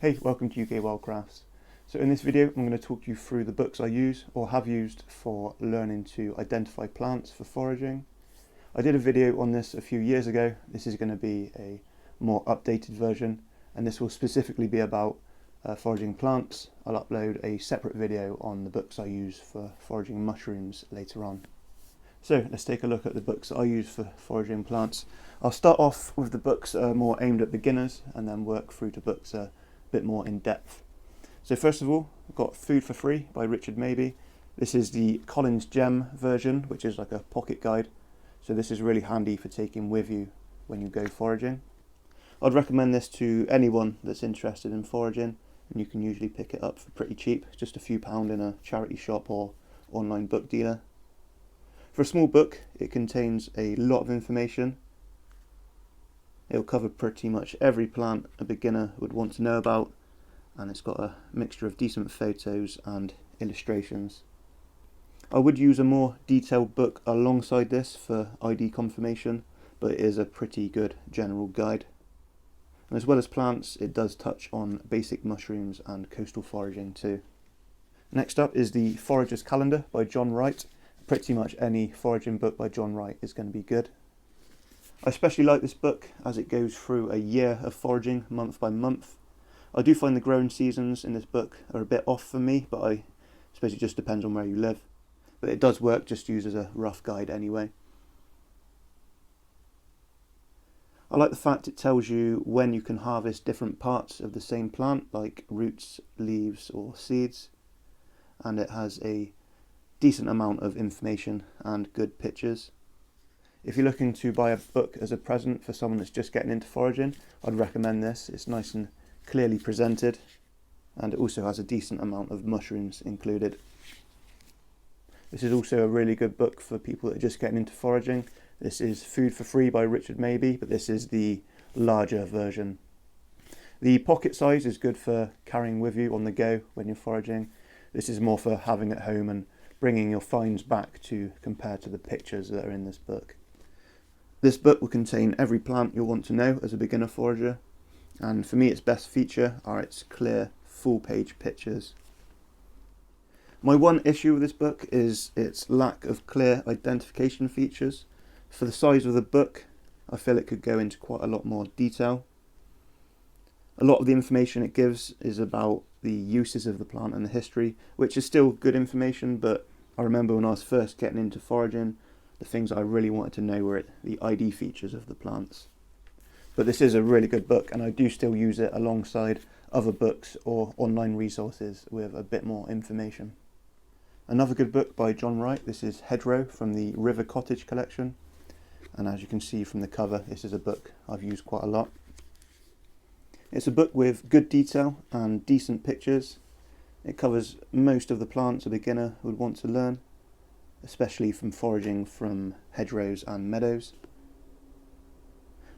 Hey, welcome to UK Wildcrafts. So in this video I'm going to talk you through the books I use or have used for learning to identify plants for foraging. I did a video on this a few years ago. This is going to be a more updated version, and this will specifically be about foraging plants. I'll upload a separate video on the books I use for foraging mushrooms later on. So let's take a look at the books that I use for foraging plants. I'll start off with the books that are more aimed at beginners and then work through to books that are bit more in depth. So first of all, I've got Food for Free by Richard Mabey. This is the Collins Gem version, which is like a pocket guide. So this is really handy for taking with you when you go foraging. I'd recommend this to anyone that's interested in foraging, and you can usually pick it up for pretty cheap, just a few pound in a charity shop or online book dealer. For a small book, it contains a lot of information. It'll cover pretty much every plant a beginner would want to know about, and it's got a mixture of decent photos and illustrations. I would use a more detailed book alongside this for ID confirmation, but it is a pretty good general guide. And as well as plants, it does touch on basic mushrooms and coastal foraging too. Next up is the Forager's Calendar by John Wright. Pretty much any foraging book by John Wright is going to be good. I especially like this book as it goes through a year of foraging month by month. I do find the growing seasons in this book are a bit off for me, but I suppose it just depends on where you live. But it does work just used as a rough guide anyway. I like the fact it tells you when you can harvest different parts of the same plant, like roots, leaves or seeds, and it has a decent amount of information and good pictures. If you're looking to buy a book as a present for someone that's just getting into foraging, I'd recommend this. It's nice and clearly presented, and it also has a decent amount of mushrooms included. This is also a really good book for people that are just getting into foraging. This is Food for Free by Richard Mabey, but this is the larger version. The pocket size is good for carrying with you on the go when you're foraging. This is more for having at home and bringing your finds back to compare to the pictures that are in this book. This book will contain every plant you'll want to know as a beginner forager, and for me its best feature are its clear, full-page pictures. My one issue with this book is its lack of clear identification features. For the size of the book, I feel it could go into quite a lot more detail. A lot of the information it gives is about the uses of the plant and the history, which is still good information, but I remember when I was first getting into foraging, the things I really wanted to know were the ID features of the plants. But this is a really good book, and I do still use it alongside other books or online resources with a bit more information. Another good book by John Wright, this is Hedgerow from the River Cottage collection, and as you can see from the cover, this is a book I've used quite a lot. It's a book with good detail and decent pictures. It covers most of the plants a beginner would want to learn, especially from foraging from hedgerows and meadows.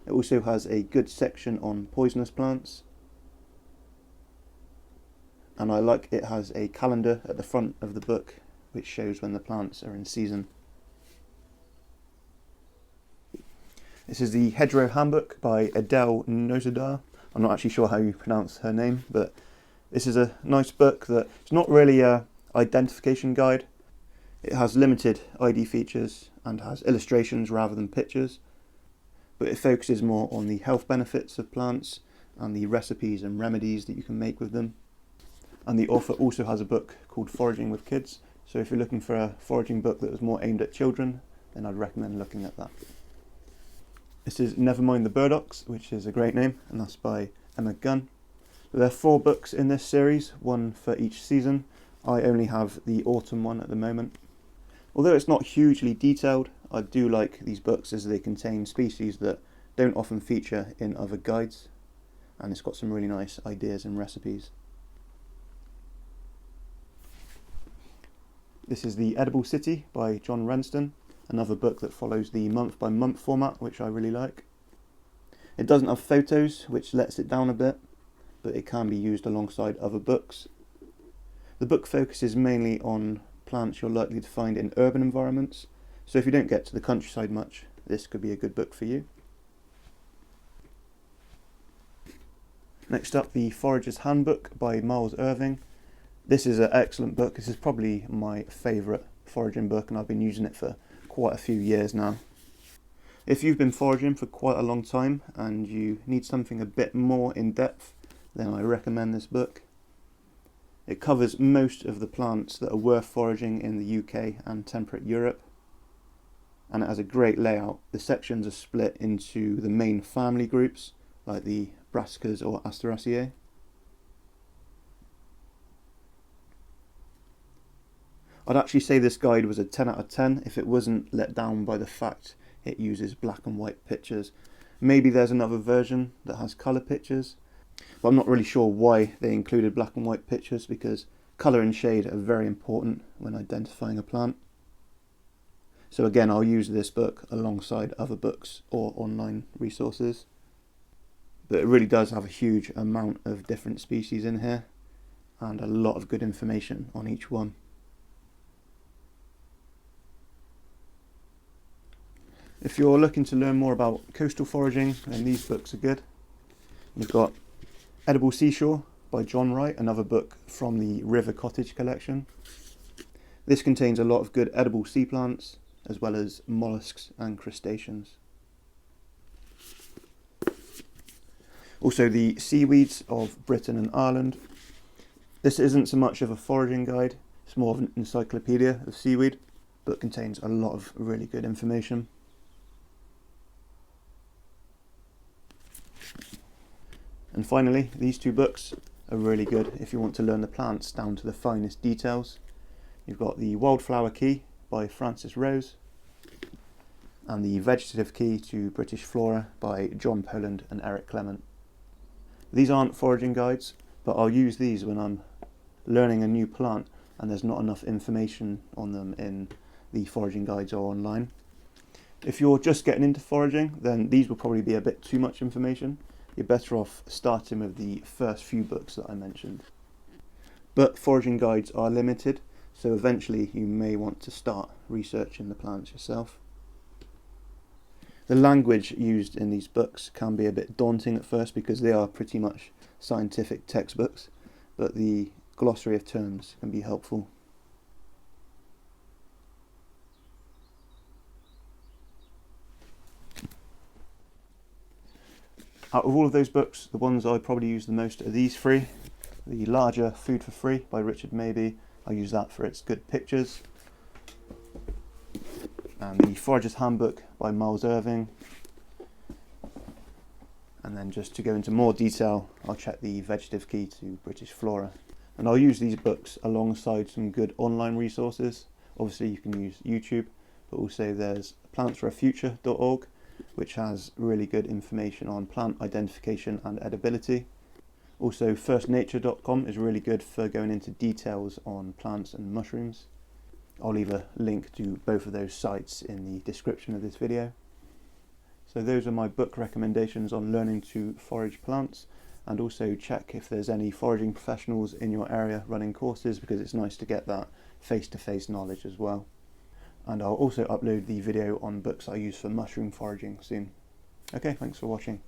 It also has a good section on poisonous plants, and I like it has a calendar at the front of the book which shows when the plants are in season. This is the Hedgerow Handbook by Adele Nozedar. I'm not actually sure how you pronounce her name, but this is a nice book that it's not really an identification guide. It has limited ID features and has illustrations rather than pictures, but it focuses more on the health benefits of plants and the recipes and remedies that you can make with them. And the author also has a book called Foraging with Kids, so if you're looking for a foraging book that was more aimed at children, then I'd recommend looking at that. This is Nevermind the Burdocks, which is a great name, and that's by Emma Gunn. There are 4 books in this series, one for each season. I only have the autumn one at the moment. Although it's not hugely detailed, I do like these books as they contain species that don't often feature in other guides, and it's got some really nice ideas and recipes. This is The Edible City by John Rensen, another book that follows the month-by-month format, which I really like. It doesn't have photos, which lets it down a bit, but it can be used alongside other books. The book focuses mainly on plants you're likely to find in urban environments, so if you don't get to the countryside much, this could be a good book for you. Next up, the Forager's Handbook by Miles Irving. This is an excellent book. This is probably my favourite foraging book, and I've been using it for quite a few years now. If you've been foraging for quite a long time and you need something a bit more in depth, then I recommend this book. It covers most of the plants that are worth foraging in the UK and temperate Europe, and it has a great layout. The sections are split into the main family groups, like the Brassicas or Asteraceae. I'd actually say this guide was a 10 out of 10 if it wasn't let down by the fact it uses black and white pictures. Maybe there's another version that has colour pictures, but I'm not really sure why they included black and white pictures, because colour and shade are very important when identifying a plant. So again, I'll use this book alongside other books or online resources. But it really does have a huge amount of different species in here and a lot of good information on each one. If you're looking to learn more about coastal foraging, then these books are good. You've got Edible Seashore by John Wright, another book from the River Cottage collection. This contains a lot of good edible sea plants, as well as molluscs and crustaceans. Also the Seaweeds of Britain and Ireland. This isn't so much of a foraging guide, it's more of an encyclopedia of seaweed, but contains a lot of really good information. And finally, these two books are really good if you want to learn the plants down to the finest details. You've got the Wildflower Key by Francis Rose and the Vegetative Key to British Flora by John Poland and Eric Clement. These aren't foraging guides, but I'll use these when I'm learning a new plant and there's not enough information on them in the foraging guides or online. If you're just getting into foraging, then these will probably be a bit too much information. You're better off starting with the first few books that I mentioned. But foraging guides are limited, so eventually you may want to start researching the plants yourself. The language used in these books can be a bit daunting at first because they are pretty much scientific textbooks, but the glossary of terms can be helpful. Out of all of those books, the ones I probably use the most are these three. The larger Food for Free by Richard Mabey, I use that for its good pictures. And the Forager's Handbook by Miles Irving. And then just to go into more detail, I'll check the Vegetative Key to British Flora. And I'll use these books alongside some good online resources. Obviously you can use YouTube, but also there's plantsforafuture.org, which has really good information on plant identification and edibility. Also firstnature.com is really good for going into details on plants and mushrooms. I'll leave a link to both of those sites in the description of this video. So those are my book recommendations on learning to forage plants, and also check if there's any foraging professionals in your area running courses, because it's nice to get that face-to-face knowledge as well. And I'll also upload the video on books I use for mushroom foraging soon. Okay, thanks for watching.